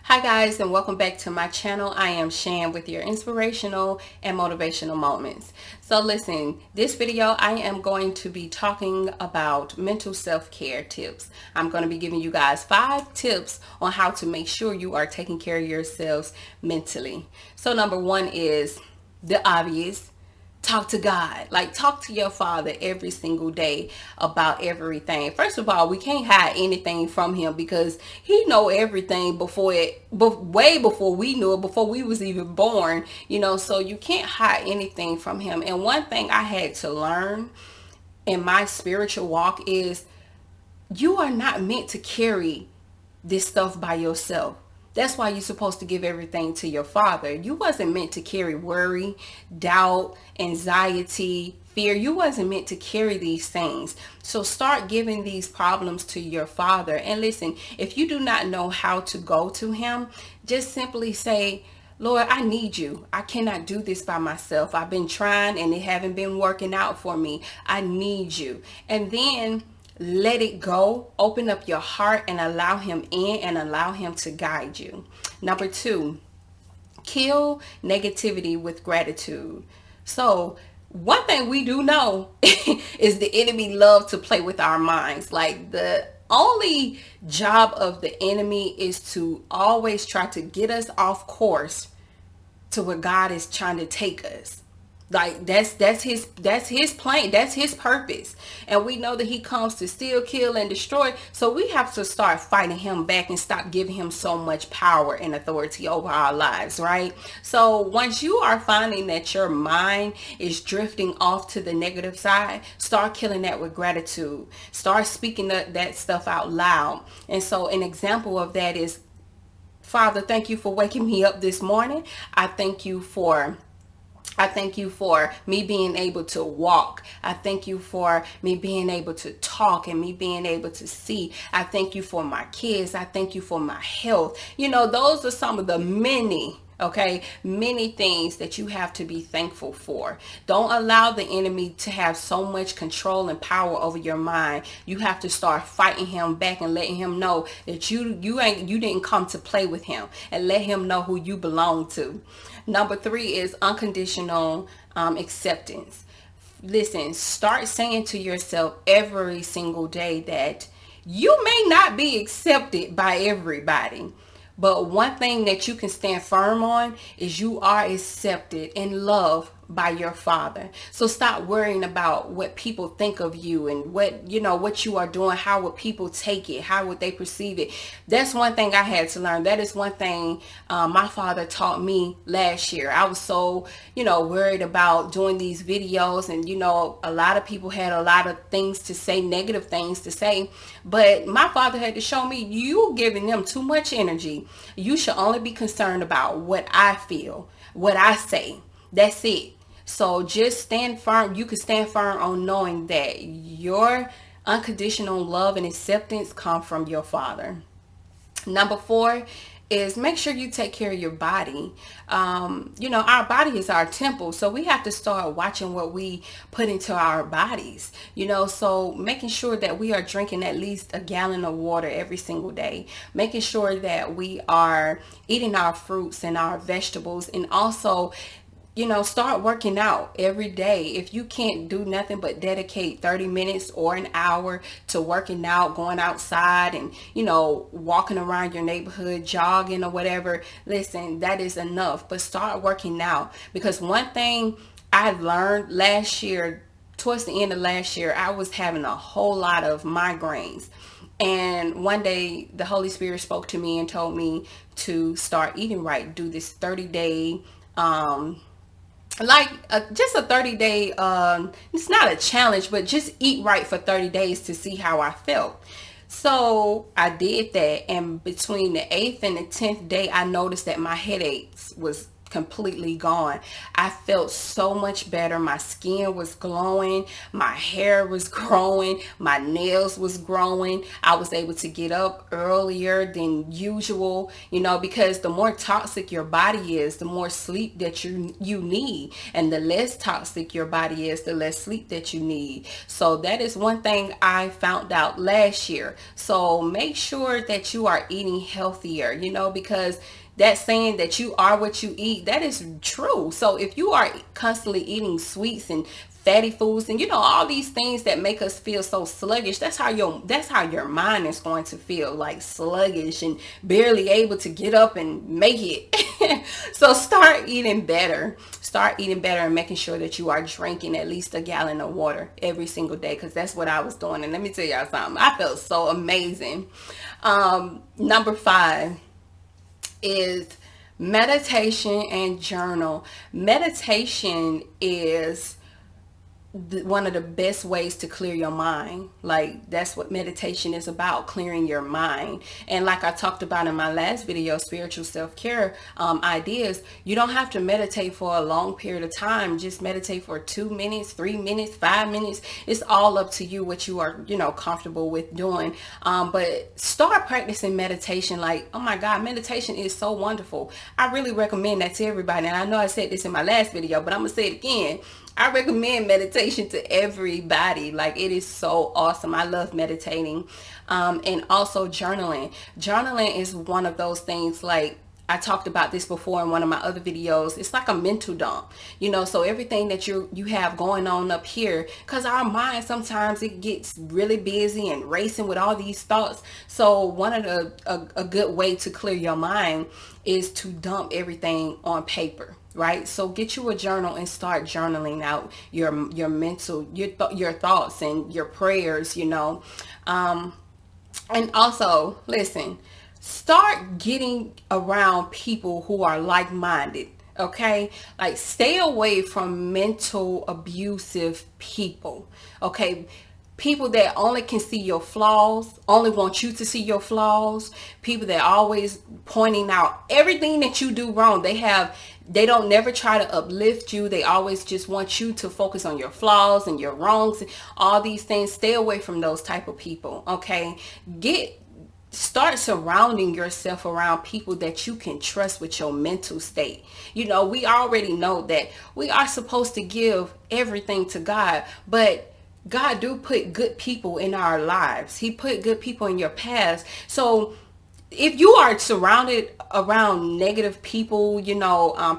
Hi guys, and welcome back to my channel. I am Shan with your inspirational and motivational moments. So listen, this video I am going to be talking about mental self-care tips. I'm going to be giving you guys 5 tips on how to make sure you are taking care of yourselves mentally. So number 1 is the obvious. Talk to God. Like, talk to your Father every single day about everything. First of all, we can't hide anything from him because he know everything way before we knew it, before we was even born, so you can't hide anything from him. And one thing I had to learn in my spiritual walk is you are not meant to carry this stuff by yourself. That's why you're supposed to give everything to your Father. You wasn't meant to carry worry, doubt, anxiety, fear. You wasn't meant to carry these things. So start giving these problems to your Father. And listen, if you do not know how to go to him, just simply say, Lord, I need you. I cannot do this by myself. I've been trying and it haven't been working out for me. I need you. And then let it go. Open up your heart and allow him in and allow him to guide you. Number 2, kill negativity with gratitude. So one thing we do know is the enemy loves to play with our minds. Like, the only job of the enemy is to always try to get us off course to where God is trying to take us. Like, that's his plan, that's his purpose. And we know that he comes to steal, kill, and destroy. So we have to start fighting him back and stop giving him so much power and authority over our lives, right? So once you are finding that your mind is drifting off to the negative side, start killing that with gratitude. Start speaking that stuff out loud. And so an example of that is, Father, thank you for waking me up this morning. I thank you for me being able to walk. I thank you for me being able to talk and me being able to see. I thank you for my kids. I thank you for my health. Those are some of the many things that you have to be thankful for. Don't allow the enemy to have so much control and power over your mind. You have to start fighting him back and letting him know that you didn't come to play with him, and let him know who you belong to. Number 3 is unconditional acceptance. Listen, start saying to yourself every single day that you may not be accepted by everybody. But one thing that you can stand firm on is you are accepted and loved by your Father. So stop worrying about what people think of you and what you are doing. How would people take it? How would they perceive it? That's one thing I had to learn. That is one thing my father taught me last year. I was so, worried about doing these videos, and, a lot of people had a lot of things to say, negative things to say. But my father had to show me, you giving them too much energy. You should only be concerned about what I feel, what I say. That's it. So just stand firm. You can stand firm on knowing that your unconditional love and acceptance come from your Father. Number 4 is make sure you take care of your body. Our body is our temple, so we have to start watching what we put into our bodies. So making sure that we are drinking at least a gallon of water every single day, making sure that we are eating our fruits and our vegetables, and also start working out every day. If you can't do nothing but dedicate 30 minutes or an hour to working out, going outside and, walking around your neighborhood, jogging or whatever, listen, that is enough. But start working out, because one thing I learned last year, towards the end of last year, I was having a whole lot of migraines. And one day the Holy Spirit spoke to me and told me to start eating right, do this 30-day, just a 30-day, it's not a challenge, but just eat right for 30 days to see how I felt. So I did that, and between the 8th and the 10th day, I noticed that my headaches was completely gone. I felt so much better. My skin was glowing, my hair was growing, my nails was growing. I was able to get up earlier than usual, because the more toxic your body is, the more sleep that you need, and the less toxic your body is, the less sleep that you need. So that is one thing I found out last year. So make sure that you are eating healthier, because that saying that you are what you eat, that is true. So if you are constantly eating sweets and fatty foods and all these things that make us feel so sluggish, that's how your mind is going to feel, like sluggish and barely able to get up and make it. So start eating better and making sure that you are drinking at least a gallon of water every single day, because that's what I was doing. And let me tell y'all something, I felt so amazing. Number 5 is meditation and journal. Meditation is one of the best ways to clear your mind. Like, that's what meditation is about, clearing your mind. And like I talked about in my last video, spiritual self-care ideas, you don't have to meditate for a long period of time. Just meditate for 2 minutes, 3 minutes, 5 minutes. It's all up to you what you are comfortable with doing. But start practicing meditation. Like, oh my God, meditation is so wonderful. I really recommend that to everybody. And I know I said this in my last video, but I'm gonna say it again. I recommend meditation to everybody. Like, it is so awesome. I love meditating. And also journaling. Journaling is one of those things, like I talked about this before in one of my other videos. It's like a mental dump, so everything that you have going on up here, because our mind sometimes it gets really busy and racing with all these thoughts. So one of a good way to clear your mind is to dump everything on paper. Right? So get you a journal and start journaling out your mental, your thoughts and your prayers, and also listen, start getting around people who are like-minded. Okay, like stay away from mental abusive people. Okay, people that only can see your flaws, only want you to see your flaws, people that always pointing out everything that you do wrong. They don't never try to uplift you. They always just want you to focus on your flaws and your wrongs and all these things. Stay away from those type of people. Okay, start surrounding yourself around people that you can trust with your mental state. We already know that we are supposed to give everything to God, but God do put good people in our lives. He put good people in your past. So if you are surrounded around negative people,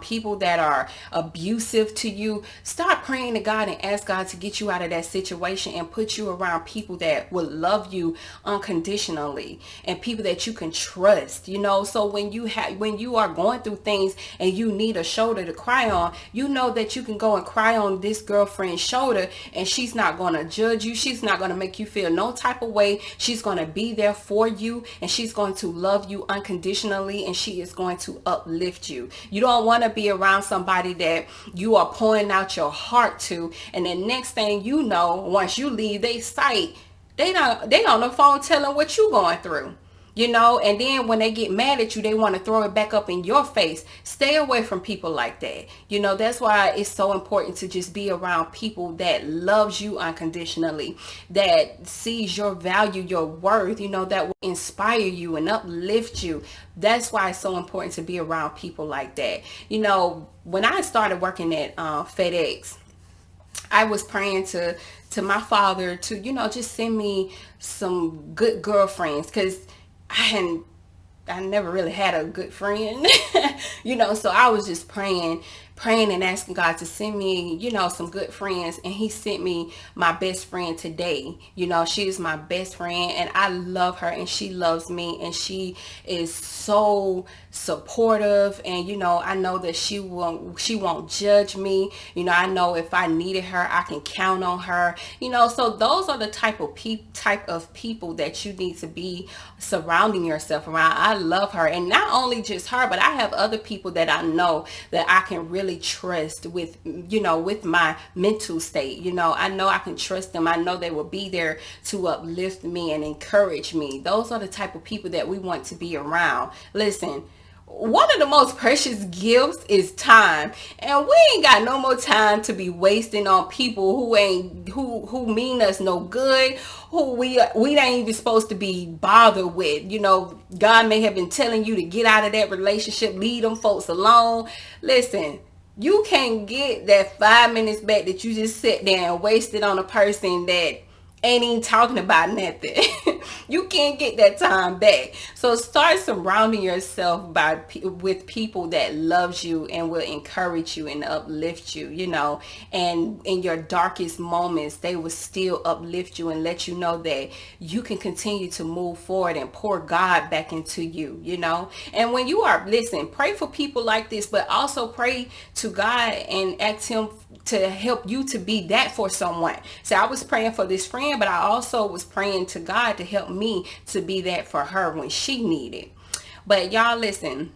people that are abusive to you, start praying to God and ask God to get you out of that situation and put you around people that will love you unconditionally and people that you can trust. So when you are going through things and you need a shoulder to cry on, that you can go and cry on this girlfriend's shoulder and she's not going to judge you. She's not going to make you feel no type of way. She's going to be there for you, and she's going to love you unconditionally, and she is going to uplift you. You don't want to be around somebody that you are pouring out your heart to, and the next thing you know, once you leave their sight, they on the phone telling what you going through. And then when they get mad at you, they want to throw it back up in your face. Stay away from people like that. That's why it's so important to just be around people that loves you unconditionally, that sees your value, your worth, that will inspire you and uplift you. That's why it's so important to be around people like that. When I started working at FedEx, I was praying to my father to, just send me some good girlfriends, because I never really had a good friend, so I was just praying and asking God to send me, some good friends. And he sent me my best friend today. She is my best friend, and I love her, and she loves me, and she is so supportive. And I know that she won't judge me. I know if I needed her, I can count on her. So those are the type of people that you need to be surrounding yourself around. I love her, and not only just her, but I have other people that I know that I can really trust with my mental state. I know I can trust them. I know they will be there to uplift me and encourage me. Those are the type of people that we want to be around. Listen, one of the most precious gifts is time, and we ain't got no more time to be wasting on people who mean us no good, who we ain't even supposed to be bothered with. You know, God may have been telling you to get out of that relationship, leave them folks alone. Listen, you can't get that 5 minutes back that you just sat there and wasted on a person that ain't even talking about nothing. You can't get that time back. So start surrounding yourself with people that loves you and will encourage you and uplift you, you know, and in your darkest moments they will still uplift you and let you know that you can continue to move forward and pour God back into you, you know. And when you are, listen, pray for people like this, but also pray to God and ask him to help you to be that for someone. So I was praying for this friend, but I also was praying to God to help me to be that for her when she needed. But y'all, listen,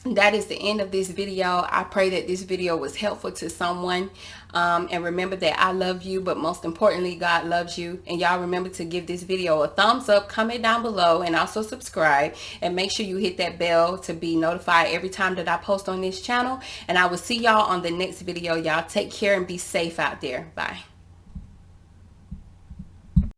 that is the end of this video. I pray that this video was helpful to someone. And remember that I love you, but most importantly, God loves you. And y'all remember to give this video a thumbs up, comment down below, and also subscribe. And make sure you hit that bell to be notified every time that I post on this channel. And I will see y'all on the next video. Y'all take care and be safe out there. Bye.